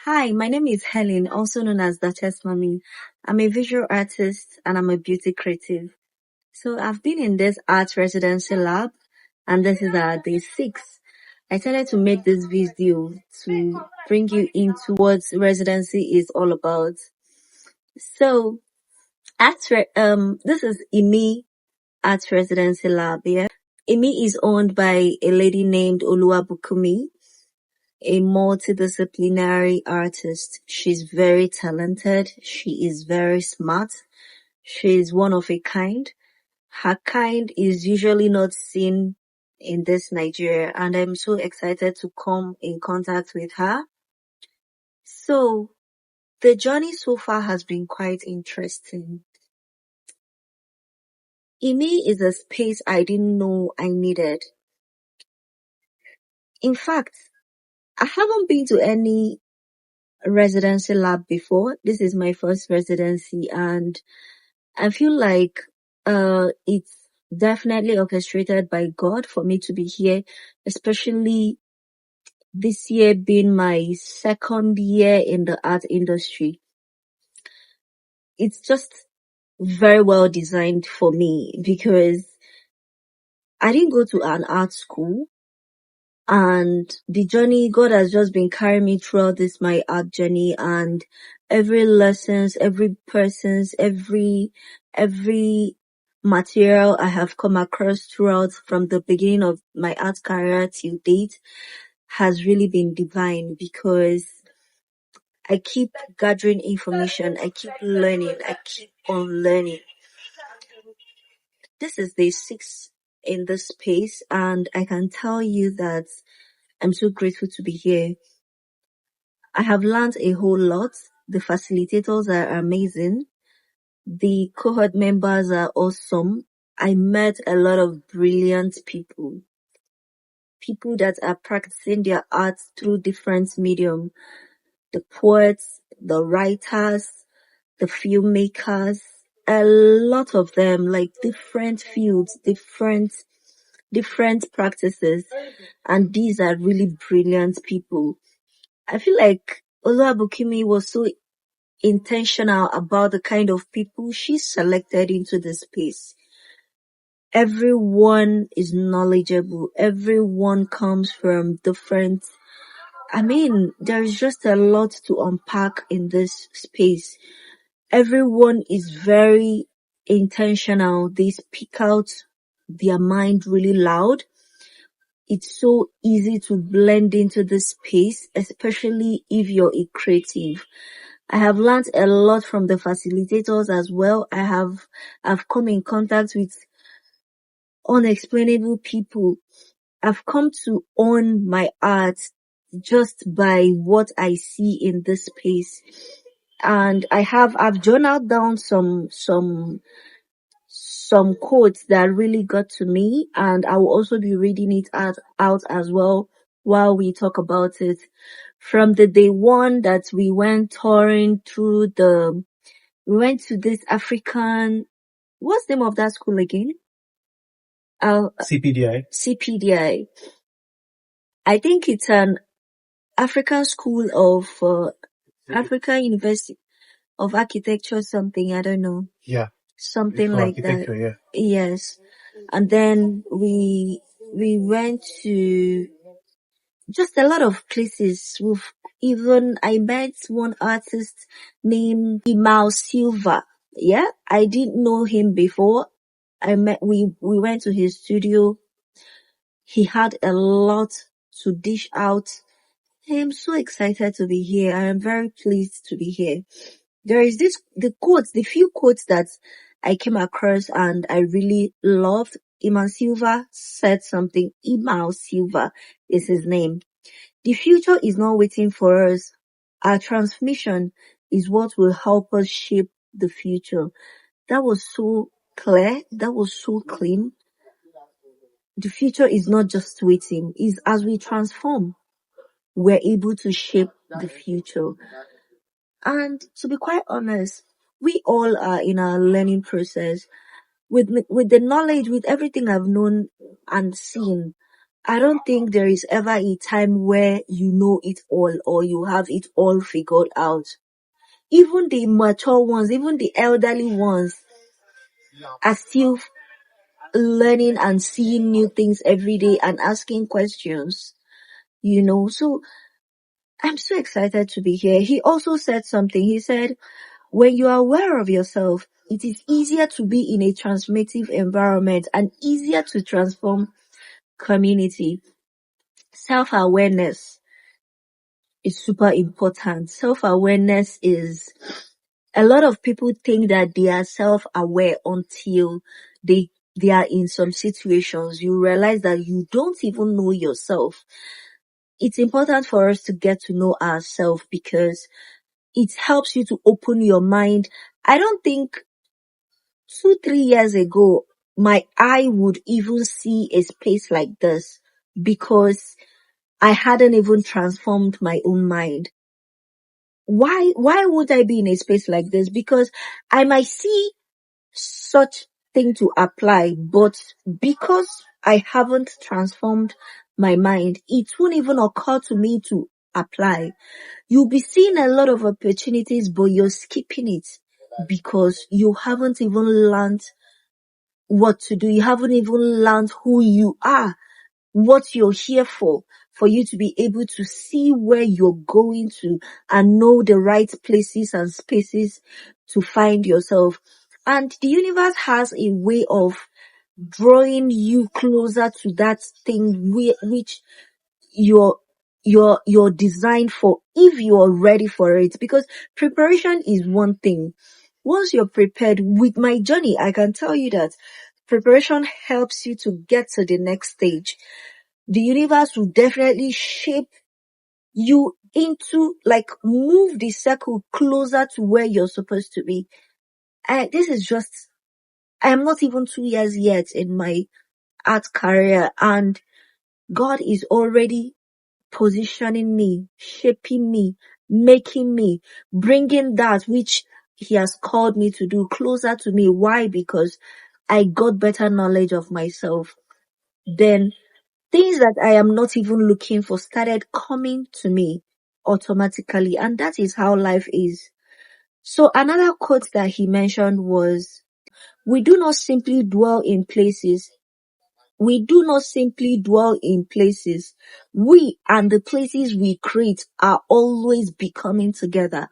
Hi, my name is Helen, also known as the Test Mommy. I'm a visual artist and I'm a beauty creative. So I've been in this art residency lab and this is day 6. I decided to make this video to bring you into what residency is all about. So this is IMI Art Residency Lab, yeah. IMI is owned by a lady named Oluwabukumi, a multidisciplinary artist. She's very talented. She is very smart. She's one of a kind. Her kind is usually not seen in this Nigeria, and I'm so excited to come in contact with her. So the journey so far has been quite interesting. IMI is a space I didn't know I needed. In fact, I haven't been to any residency lab before. This is my first residency and I feel like it's definitely orchestrated by God for me to be here, especially this year being my second year in the art industry. It's just very well designed for me because I didn't go to an art school and the journey, God has just been carrying me throughout this my art journey, and every lessons, every persons, every material I have come across throughout from the beginning of my art career till date has really been divine because I keep gathering information, I keep learning, I keep on learning. This is day 6 in this space and I can tell you that I'm so grateful to be here. I have learned a whole lot. The facilitators are amazing. The cohort members are awesome. I met a lot of brilliant people. People that are practicing their art through different medium. The poets, the writers, the filmmakers, a lot of them, like different fields, different practices. And these are really brilliant people. I feel like Oluwabukimi was so intentional about the kind of people she selected into the space. Everyone is knowledgeable. Everyone comes from different. There's just a lot to unpack in this space. Everyone is very intentional. They speak out their mind really loud. It's so easy to blend into this space, especially if you're a creative. I have learned a lot from the facilitators as well. I've come in contact with unexplainable people. I've come to own my art just by what I see in this space. And I've journaled down some quotes that really got to me, and I will also be reading it out as well while we talk about it. From the day one that we went touring through we went to this African, what's the name of that school again? CPDI. CPDI. I think it's an African School of African University of Architecture, something, I don't know. Yeah. Something For like that. architecture, yeah. Yes. And then we went to just a lot of places. I met one artist named Imal Silva. Yeah, I didn't know him before. We went to his studio. He had a lot to dish out. I am so excited to be here. I am very pleased to be here. There is the few quotes that I came across and I really loved. Iman Silva said something. Iman Silva is his name. The future is not waiting for us. Our transformation is what will help us shape the future. That was so clear. That was so clean. The future is not just waiting. It's as we transform, we're able to shape the future. And to be quite honest, we all are in our learning process. With the knowledge, with everything I've known and seen, I don't think there is ever a time where you know it all or you have it all figured out. Even the mature ones, even the elderly ones are still learning and seeing new things every day and asking questions, So I'm so excited to be here. He also said something. He said, when you are aware of yourself, it is easier to be in a transformative environment and easier to transform community. Self-awareness is super important. Self-awareness is, a lot of people think that they are self-aware until they are in some situations. You realize that you don't even know yourself. It's important for us to get to know ourselves because it helps you to open your mind. I don't think 2, 3 years ago, my eye would even see a space like this because I hadn't even transformed my own mind. Why would I be in a space like this? Because I might see such thing to apply, but because I haven't transformed my mind, it won't even occur to me to apply. You'll be seeing a lot of opportunities, but you're skipping it because you haven't even learned what to do. You haven't even learned who you are, what you're here for you to be able to see where you're going to and know the right places and spaces to find yourself. And the universe has a way of drawing you closer to that thing which you're you're designed for if you're ready for it, because preparation is one thing. Once you're prepared, with my journey, I can tell you that preparation helps you to get to the next stage. The universe will definitely shape you into, like, move the circle closer to where you're supposed to be. This is just, I am not even 2 years yet in my art career, and God is already positioning me, shaping me, making me, bringing that which He has called me to do closer to me. Why? Because I got better knowledge of myself. Then things that I am not even looking for started coming to me automatically. And that is how life is. So another quote that he mentioned was, we do not simply dwell in places. We do not simply dwell in places. We and the places we create are always becoming together.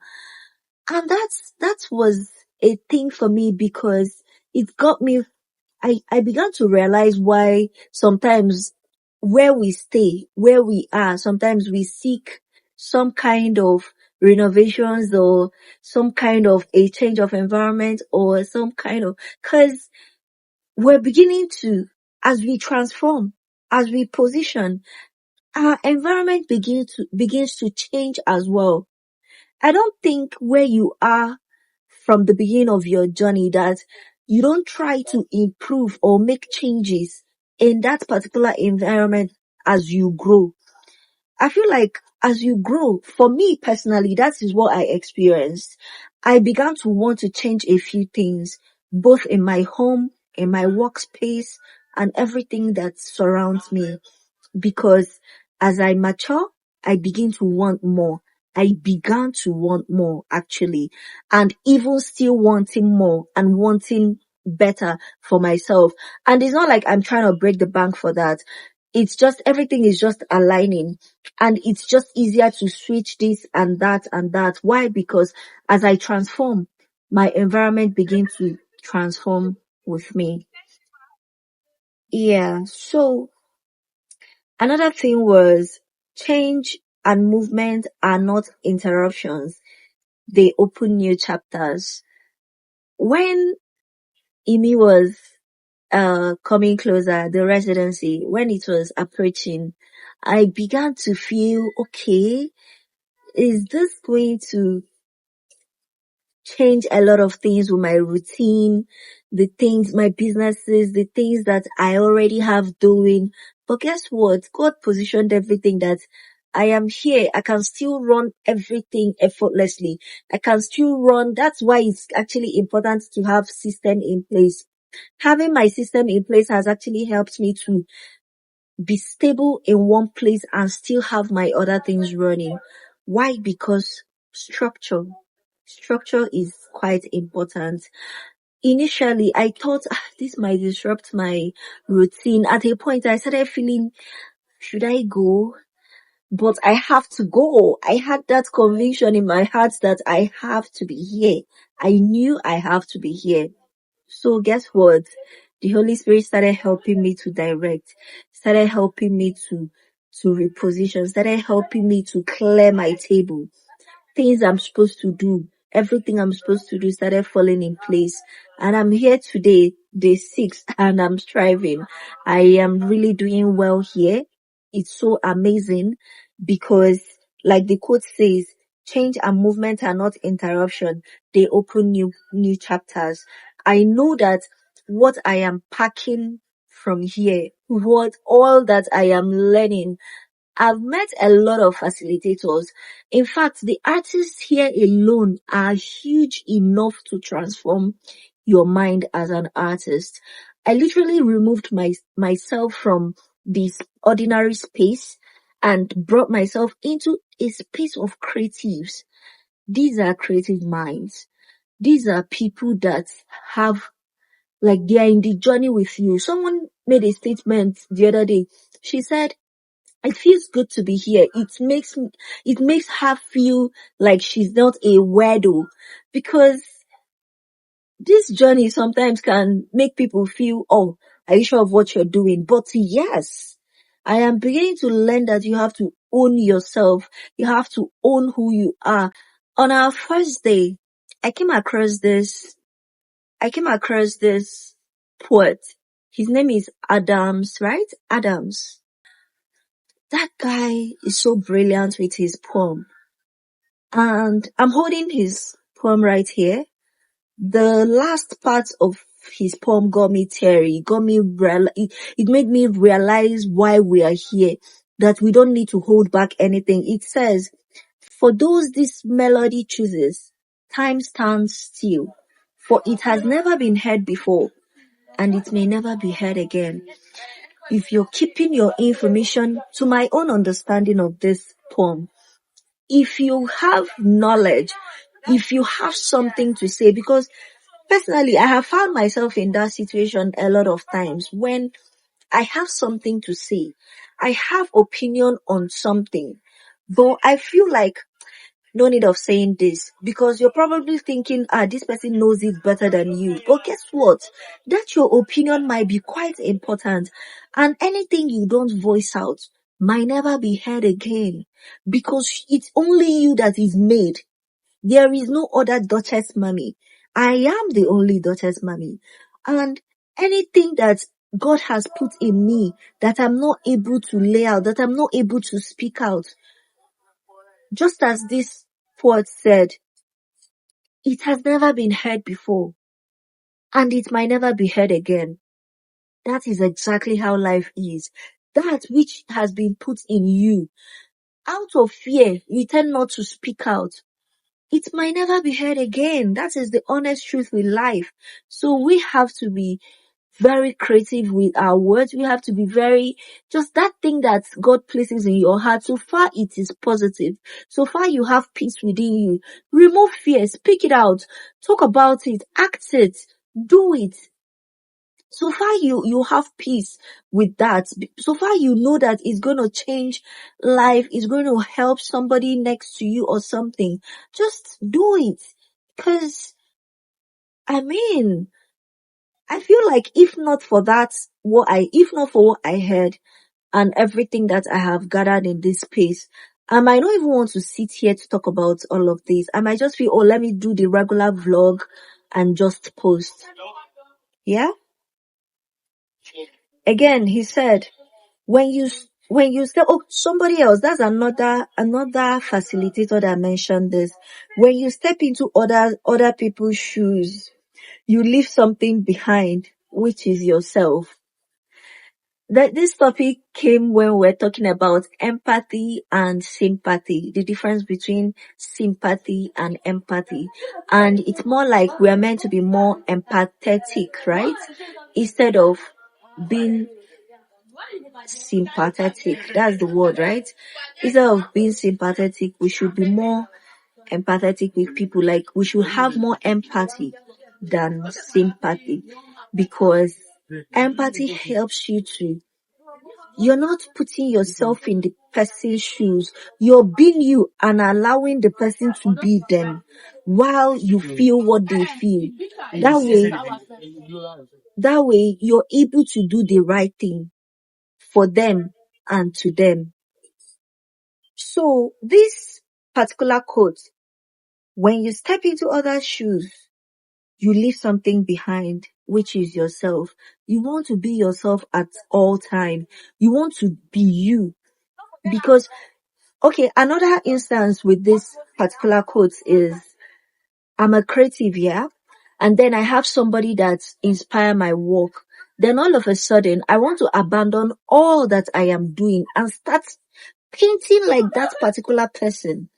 And that was a thing for me because it got me, I began to realize why sometimes where we stay, where we are, sometimes we seek some kind of renovations or some kind of a change of environment or some kind of, cause we're beginning to, as we transform, as we position, our environment begins to change as well. I don't think where you are from the beginning of your journey that you don't try to improve or make changes in that particular environment as you grow. I feel like as you grow, for me personally, that is what I experienced. I began to want to change a few things, both in my home, in my workspace, and everything that surrounds me, because as I mature, I begin to want more. I began to want more actually, and even still wanting more and wanting better for myself. And it's not like I'm trying to break the bank for that. It's just everything is just aligning, and it's just easier to switch this and that and that. Why? Because as I transform, my environment begins to transform with me. Yeah. So another thing was, change and movement are not interruptions. They open new chapters. When Imi was coming closer, the residency, when it was approaching, I began to feel, okay, is this going to change a lot of things with my routine, the things, my businesses, the things that I already have doing? But guess what? God positioned everything that I am here. I can still run everything effortlessly. I can still run. That's why it's actually important to have system in place. Having my system in place has actually helped me to be stable in one place and still have my other things running. Why? Because structure. Structure is quite important. Initially, I thought this might disrupt my routine. At a point, I started feeling, should I go? But I have to go. I had that conviction in my heart that I have to be here. I knew I have to be here. So guess what? The Holy Spirit started helping me to direct, started helping me to reposition, started helping me to clear my table. Things I'm supposed to do, everything I'm supposed to do started falling in place. And I'm here today, day 6, and I'm striving. I am really doing well here. It's so amazing because, like the quote says, change and movement are not interruption. They open new chapters. I know that what I am packing from here, what all that I am learning, I've met a lot of facilitators. In fact, the artists here alone are huge enough to transform your mind as an artist. I literally removed myself from this ordinary space and brought myself into a space of creatives. These are creative minds. These are people that have, like, they are in the journey with you. Someone made a statement the other day. She said, it feels good to be here. It makes her feel like she's not a weirdo, because this journey sometimes can make people feel, oh, are you sure of what you're doing? But yes, I am beginning to learn that you have to own yourself. You have to own who you are. On our first day, I came across this poet. His name is Adams, right? Adams. That guy is so brilliant with his poem. And I'm holding his poem right here. The last part of his poem got me teary. It made me realize why we are here. That we don't need to hold back anything. It says, for those this melody chooses, time stands still. For it has never been heard before, and it may never be heard again. If you're keeping your information, to my own understanding of this poem, if you have knowledge, if you have something to say, because personally, I have found myself in that situation a lot of times when I have something to say. I have opinion on something, but I feel like no need of saying this, because you're probably thinking, this person knows it better than you. But guess what? That your opinion might be quite important, and anything you don't voice out might never be heard again, because it's only you that is made. There is no other Duchess mommy. I am the only Duchess mommy. And anything that God has put in me that I'm not able to lay out, that I'm not able to speak out, just as this poet said, it has never been heard before, and it might never be heard again. That is exactly how life is. That which has been put in you, out of fear, you tend not to speak out. It might never be heard again. That is the honest truth with life. So we have to be very creative with our words. We have to be just that thing that God places in your heart. So far it is positive. So far you have peace within you. Remove fear. Speak it out. Talk about it. Act it. Do it. So far you have peace with that. So far you know that it's going to change life. It's going to help somebody next to you or something. Just do it. Because, I mean, I feel like if not for what I heard and everything that I have gathered in this space, I might not even want to sit here to talk about all of this. I might just feel, oh, let me do the regular vlog and just post. Yeah? Again, he said, when you say, oh, somebody else, that's another facilitator that mentioned this. When you step into other people's shoes, you leave something behind, which is yourself. That this topic came when we're talking about empathy and sympathy, the difference between sympathy and empathy. And it's more like we're meant to be more empathetic, right? Instead of being sympathetic. That's the word, right? Instead of being sympathetic, we should be more empathetic with people. Like, we should have more empathy than sympathy, because empathy helps you to, you're not putting yourself in the person's shoes. You're being you and allowing the person to be them while you feel what they feel. That way you're able to do the right thing for them and to them. So this particular quote, when you step into others' shoes, you leave something behind, which is yourself. You want to be yourself at all time. You want to be you. Because, okay, another instance with this particular quote is, I'm a creative, yeah? And then I have somebody that inspire my work. Then all of a sudden, I want to abandon all that I am doing and start painting like that particular person,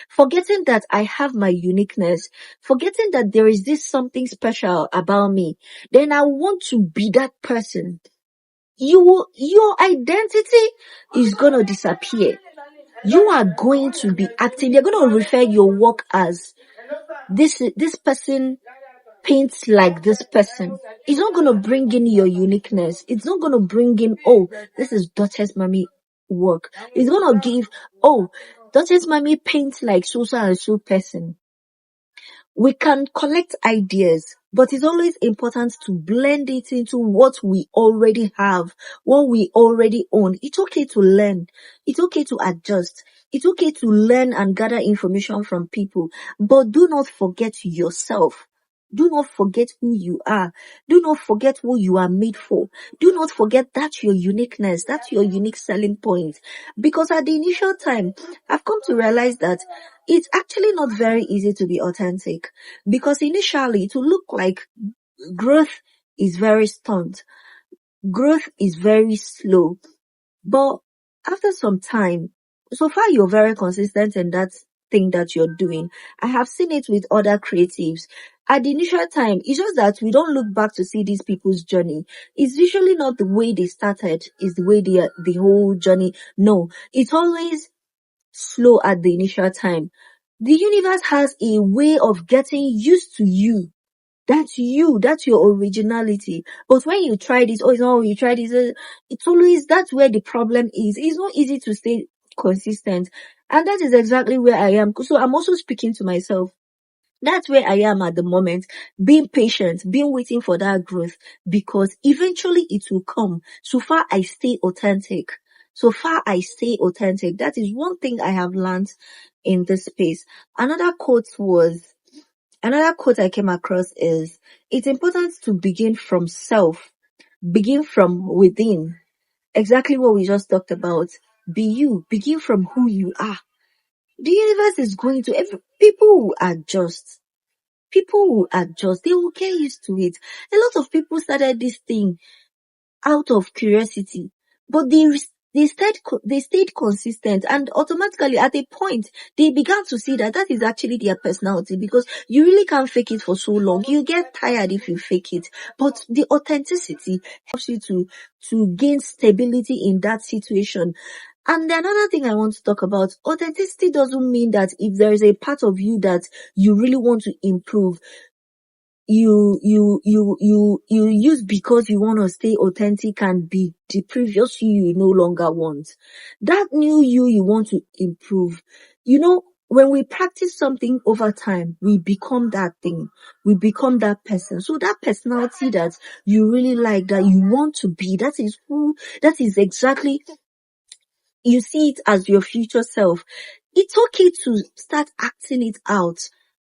forgetting that I have my uniqueness, forgetting that there is this something special about me. Then I want to be that person. Your identity is gonna disappear. You are going to be acting. They're gonna refer your work as this person paints like this person. It's not gonna bring in your uniqueness. It's not gonna bring in, oh, this is daughter's mommy work. It's gonna give, oh, daughter's mommy paints like so and so person. We can collect ideas, but it's always important to blend it into what we already have, what we already own. It's okay to learn. It's okay to adjust. It's okay to learn and gather information from people, but do not forget yourself. Do not forget who you are. Do not forget what you are made for. Do not forget that's your uniqueness. That's your unique selling point. Because at the initial time, I've come to realize that it's actually not very easy to be authentic. Because initially, to look like growth is very stunt. Growth is very slow. But after some time, so far you're very consistent in that thing that you're doing. I have seen it with other creatives. At the initial time, it's just that we don't look back to see these people's journey. It's usually not the way they started, is the way the whole journey. No, it's always slow at the initial time. The universe has a way of getting used to you. That's you. That's your originality. But when you try this, oh, it's not, you try this, it's always, that's where the problem is. It's not easy to stay consistent. And that is exactly where I am. So I'm also speaking to myself. That's where I am at the moment, being patient, being waiting for that growth, because eventually it will come. So far I stay authentic. So far I stay authentic. That is one thing I have learned in this space. Another quote I came across is, it's important to begin from self, begin from within. Exactly what we just talked about. Be you, begin from who you are. The universe is going to, people will adjust. People will adjust. They will get used to it. A lot of people started this thing out of curiosity, but they stayed consistent, and automatically at a point they began to see that that is actually their personality, because you really can't fake it for so long. You get tired if you fake it, but the authenticity helps you to gain stability in that situation. And another thing I want to talk about, authenticity doesn't mean that if there is a part of you that you really want to improve, you use because you want to stay authentic and be the previous you no longer want. That new you want to improve. When we practice something over time, we become that thing. We become that person. So that personality that you really like, that you want to be, that is exactly, you see it as your future self. It's okay to start acting it out.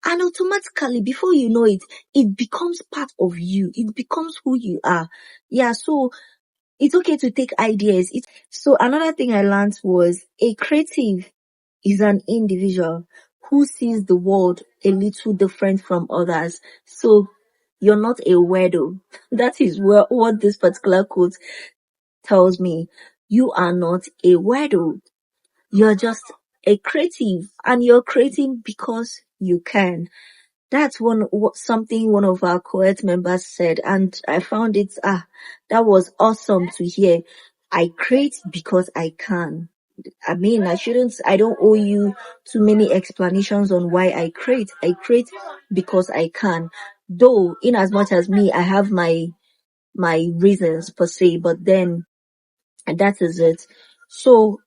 And automatically, before you know it, it becomes part of you. It becomes who you are. Yeah, so it's okay to take ideas. So another thing I learned was, a creative is an individual who sees the world a little different from others. So you're not a weirdo. That is what this particular quote tells me. You are not a weirdo. You're just a creative, and you're creating because you can. That's something one of our co-ed members said, and I found it, that was awesome to hear. I create because I can. I mean, I don't owe you too many explanations on why I create. I create because I can. Though, in as much as me, I have my reasons per se, but then that is it. So,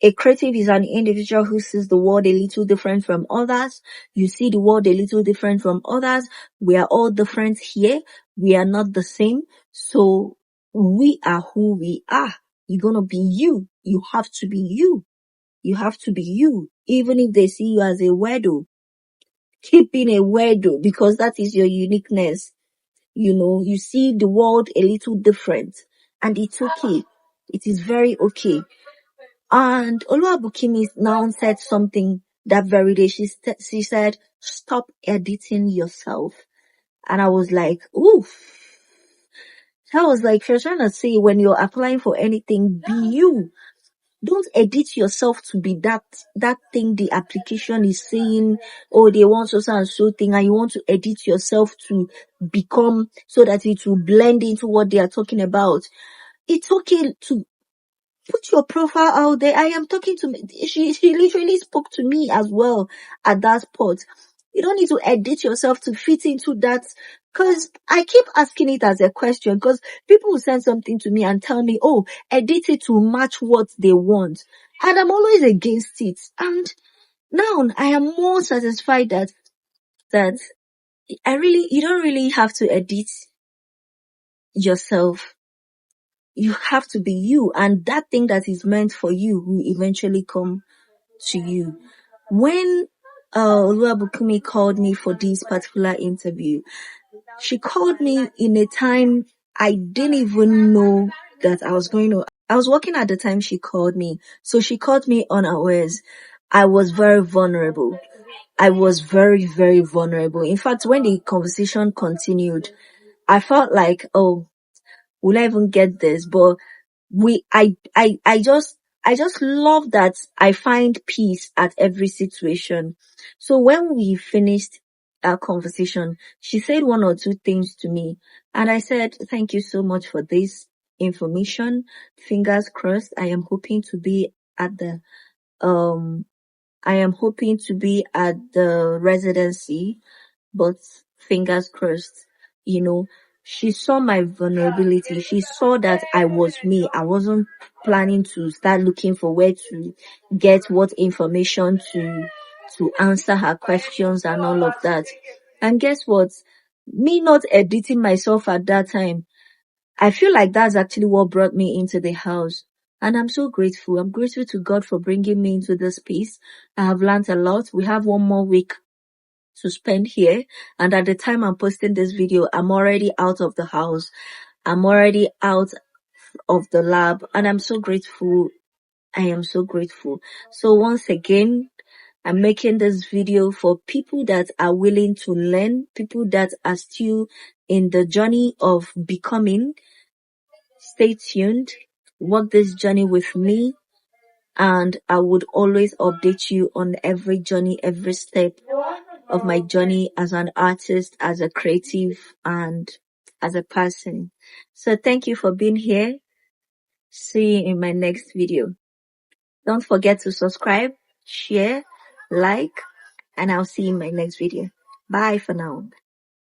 a creative is an individual who sees the world a little different from others. You see the world a little different from others. We are all different here. We are not the same. So we are who we are. You're gonna be you. You have to be you. You have to be you. Even if they see you as a weirdo, keep being a weirdo because that is your uniqueness. You see the world a little different and it's okay. It is very okay. And Oluwabukimi now said something that very day. She said, stop editing yourself. And I was like, oof. I was like, she was trying to say when you're applying for anything, be you. Don't edit yourself to be that thing the application is saying, oh, they want so and so thing, and you want to edit yourself to become so that it will blend into what they are talking about. It's okay to put your profile out there. I am talking to me. She literally spoke to me as well at that spot. You don't need to edit yourself to fit into that. Cause I keep asking it as a question because people will send something to me and tell me, oh, edit it to match what they want. And I'm always against it. And now I am more satisfied that you don't really have to edit yourself. You have to be you, and that thing that is meant for you will eventually come to you. When Oluwabukumi called me for this particular interview, she called me in a time I didn't even know that I was working at the time she called me. So she called me unawares. I was very vulnerable. I was very, very vulnerable. In fact, when the conversation continued, I felt like, oh, will I even get this? But I just love that I find peace at every situation. So when we finished our conversation, she said one or two things to me and I said, thank you so much for this information. Fingers crossed. Um, I am hoping to be at the residency, but fingers crossed, you know, she saw my vulnerability. She saw that I was me. I wasn't planning to start looking for where to get what information to answer her questions and all of that. And guess what? Me not editing myself at that time, I feel like that's actually what brought me into the house. And I'm so grateful. I'm grateful to God for bringing me into this space. I have learned a lot. We have one more week to spend here. And at the time I'm posting this video, I'm already out of the house. I'm already out of the lab. And I'm so grateful. I am so grateful. So once again, I'm making this video for people that are willing to learn, people that are still in the journey of becoming. Stay tuned. Walk this journey with me. And I would always update you on every journey, every step of my journey as an artist, as a creative, and as a person. So thank you for being here. See you in my next video. Don't forget to subscribe, share, like, and I'll see you in my next video. Bye for now.